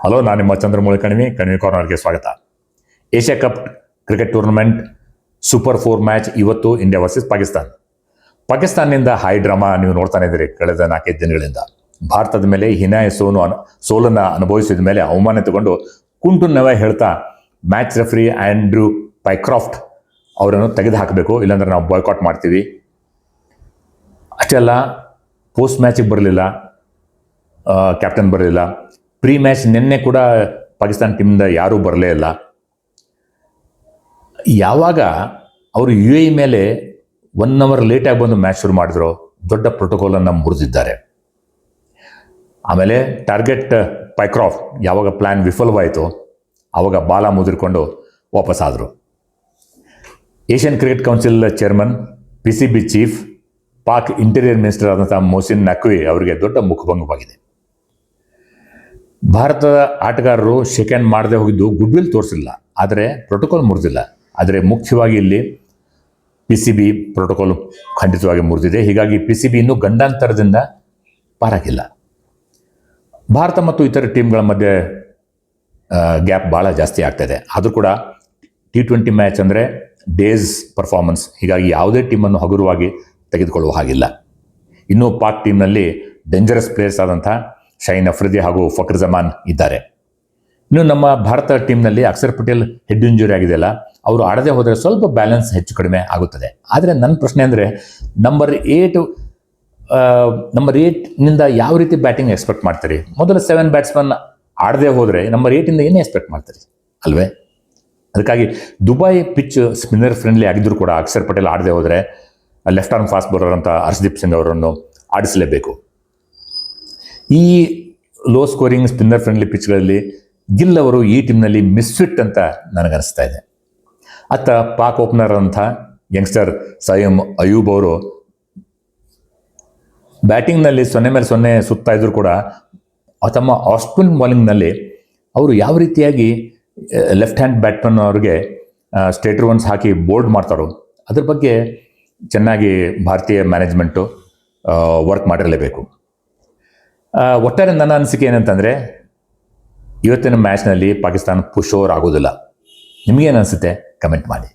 Hello, ನಾನು ನಿಮ್ಮ ಚಂದ್ರಮೌಳಿ ಕಣಿವಿ ಕಾರ್ನರ್ಗೆ ಸ್ವಾಗತ. Asia cup cricket tournament super 4 match ಇವತ್ತು ಇಂಡಿಯಾ ವರ್ಸಸ್ ಪಾಕಿಸ್ತಾನದಿಂದ ಹೈ ಡ್ರಾಮಾ ನೀವು ನೋಡ್ತಾನೆ ಇದ್ದೀರಿ ಕಳೆದ 4-5 ದಿನಗಳಿಂದ. ಭಾರತದ ಮೇಲೆ ಹೀನಾಯ ಸೋಲನ್ನು ಅನುಭವಿಸಿದ ಮೇಲೆ ಅವಮಾನಿತಗೊಂಡು ಕುಂಟು ನೆವ ಹೇಳ್ತಾ ಮ್ಯಾಚ್ ರೆಫ್ರಿ ಆಂಡ್ರೂ ಪೈಕ್ರಾಫ್ಟ್ ಅವರನ್ನು ತೆಗೆದು ಹಾಕಬೇಕು, ಇಲ್ಲಾಂದ್ರೆ ನಾವು ಬಾಯ್ಕಾಟ್ ಮಾಡ್ತೀವಿ. ಅಷ್ಟೆಲ್ಲ ಪೋಸ್ಟ್ ಮ್ಯಾಚಿಗೆ ಬರಲಿಲ್ಲ, ಕ್ಯಾಪ್ಟನ್ ಬರಲಿಲ್ಲ. ಪ್ರೀ ಮ್ಯಾಚ್ ನಿನ್ನೆ ಕೂಡ ಪಾಕಿಸ್ತಾನ ಟೀಮಿಂದ ಯಾರೂ ಬರಲೇ ಇಲ್ಲ. ಯಾವಾಗ ಅವರು UAE ಮೇಲೆ 1 ಅವರ್ ಲೇಟಾಗಿ ಬಂದು ಮ್ಯಾಚ್ ಶುರು ಮಾಡಿದ್ರು, ದೊಡ್ಡ ಪ್ರೋಟೋಕಾಲನ್ನು ಮುರಿದಿದ್ದಾರೆ. ಆಮೇಲೆ ಟಾರ್ಗೆಟ್ ಪೈಕ್ರಾಫ್ಟ್ ಯಾವಾಗ ಪ್ಲ್ಯಾನ್ ವಿಫಲವಾಯಿತು ಆವಾಗ ಬಾಲ ಮುದಿರ್ಕೊಂಡು ವಾಪಸ್ ಆದರು. Asian Cricket Council chairman, PCB ಚೀಫ್, ಪಾಕ್ ಇಂಟೀರಿಯರ್ ಮಿನಿಸ್ಟರ್ ಆದಂಥ ಮೊಹಸಿನ್ ನಖ್ವಿ ಅವರಿಗೆ ದೊಡ್ಡ ಮುಖಭಂಗವಾಗಿದೆ. ಭಾರತದ ಆಟಗಾರರು ಶೇಕ್ ಹ್ಯಾಂಡ್ ಮಾಡದೆ ಹೋಗಿದ್ದು ಗುಡ್ ವಿಲ್ ತೋರಿಸಿಲ್ಲ, ಆದರೆ ಪ್ರೋಟೋಕಾಲ್ ಮುರಿದಿಲ್ಲ. ಆದರೆ ಮುಖ್ಯವಾಗಿ ಇಲ್ಲಿ PCB ಪ್ರೋಟೋಕಾಲ್ ಖಂಡಿತವಾಗಿ ಮುರಿದಿದೆ. ಹೀಗಾಗಿ PCB ಇನ್ನೂ ಗಂಡಾಂತರದಿಂದ ಪಾರಾಗಿಲ್ಲ. ಭಾರತ ಮತ್ತು ಇತರ ಟೀಮ್ಗಳ ಮಧ್ಯೆ ಗ್ಯಾಪ್ ಭಾಳ ಜಾಸ್ತಿ ಆಗ್ತಾಯಿದೆ. ಆದರೂ ಕೂಡ T20 ಮ್ಯಾಚ್ ಅಂದರೆ ಡೇಸ್ ಪರ್ಫಾರ್ಮೆನ್ಸ್, ಹೀಗಾಗಿ ಯಾವುದೇ ಟೀಮನ್ನು ಹಗುರವಾಗಿ ತೆಗೆದುಕೊಳ್ಳುವ ಹಾಗಿಲ್ಲ. ಇನ್ನೂ ಪಾಕ್ ಟೀಮ್ನಲ್ಲಿ ಡೇಂಜರಸ್ ಪ್ಲೇಯರ್ಸ್ ಆದಂಥ ಶೈನ್ ಅಫ್ರಿದಿ ಹಾಗೂ ಫಕ್ರ್ ಜಮಾನ್ ಇದ್ದಾರೆ. ಇನ್ನು ನಮ್ಮ ಭಾರತ ಟೀಮ್ನಲ್ಲಿ ಅಕ್ಷರ್ ಪಟೇಲ್ ಹೆಡ್ ಇಂಜುರಿ ಆಗಿದೆಯಲ್ಲ, ಅವರು ಆಡದೆ ಹೋದರೆ ಸ್ವಲ್ಪ ಬ್ಯಾಲೆನ್ಸ್ ಹೆಚ್ಚು ಕಡಿಮೆ ಆಗುತ್ತದೆ. ಆದರೆ ನನ್ನ ಪ್ರಶ್ನೆ ಅಂದರೆ ನಂಬರ್ 8ನಿಂದ ಯಾವ ರೀತಿ ಬ್ಯಾಟಿಂಗ್ ಎಕ್ಸ್ಪೆಕ್ಟ್ ಮಾಡ್ತೀರಿ? ಮೊದಲು 7 ಬ್ಯಾಟ್ಸ್ಮನ್ ಆಡದೆ ಹೋದರೆ ನಂಬರ್ 8ಇಂದ ಏನೇ ಎಕ್ಸ್ಪೆಕ್ಟ್ ಮಾಡ್ತೀರಿ ಅಲ್ವೇ? ಅದಕ್ಕಾಗಿ ದುಬೈ ಪಿಚ್ ಸ್ಪಿನ್ನರ್ ಫ್ರೆಂಡ್ಲಿ ಆಗಿದ್ದರೂ ಕೂಡ ಅಕ್ಷರ್ ಪಟೇಲ್ ಆಡದೆ ಹೋದರೆ ಲೆಫ್ಟ್ ಆರ್ಮ್ ಫಾಸ್ಟ್ ಬೌಲರ್ ಅಂತ ಹರ್ಷದೀಪ್ ಸಿಂಗ್ ಅವರನ್ನು ಆಡಿಸಲೇಬೇಕು. ಈ ಲೋ ಸ್ಕೋರಿಂಗ್ ಸ್ಪಿನ್ನರ್ ಫ್ರೆಂಡ್ಲಿ ಪಿಚ್ಗಳಲ್ಲಿ ಗಿಲ್ ಅವರು ಈ ಟೀಮ್ನಲ್ಲಿ ಮಿಸ್ಫಿಟ್ ಅಂತ ನನಗನ್ನಿಸ್ತಾ ಇದೆ. ಅತ್ತ ಪಾಕ್ ಓಪನರ್ ಅಂತ ಯಂಗ್ಸ್ಟರ್ ಸಯಮ್ ಅಯೂಬ್ ಅವರು ಬ್ಯಾಟಿಂಗ್ನಲ್ಲಿ 0 ಮೇಲೆ 0 ಸುತ್ತಾ ಇದ್ರು ಕೂಡ ತಮ್ಮ ಆಫ್ ಸ್ಪಿನ್ ಬೌಲಿಂಗ್ನಲ್ಲಿ ಅವರು ಯಾವ ರೀತಿಯಾಗಿ ಲೆಫ್ಟ್ ಹ್ಯಾಂಡ್ ಬ್ಯಾಟ್ಮನ್ ಅವ್ರಿಗೆ ಸ್ಟೇಟರ್ ಒನ್ಸ್ ಹಾಕಿ ಬೋಲ್ಡ್ ಮಾಡ್ತಾರೋ ಅದ್ರ ಬಗ್ಗೆ ಚೆನ್ನಾಗಿ ಭಾರತೀಯ ಮ್ಯಾನೇಜ್ಮೆಂಟು ವರ್ಕ್ ಮಾಡಿರಲೇಬೇಕು. ಒಟ್ಟಾರೆ ನನ್ನ ಅನಿಸಿಕೆ ಏನಂತಂದರೆ ಇವತ್ತಿನ ಮ್ಯಾಚ್ನಲ್ಲಿ ಪಾಕಿಸ್ತಾನ ಪುಷ್ ಓವರ್ ಆಗೋದಿಲ್ಲ. ನಿಮಗೇನು ಅನಿಸುತ್ತೆ? ಕಮೆಂಟ್ ಮಾಡಿ.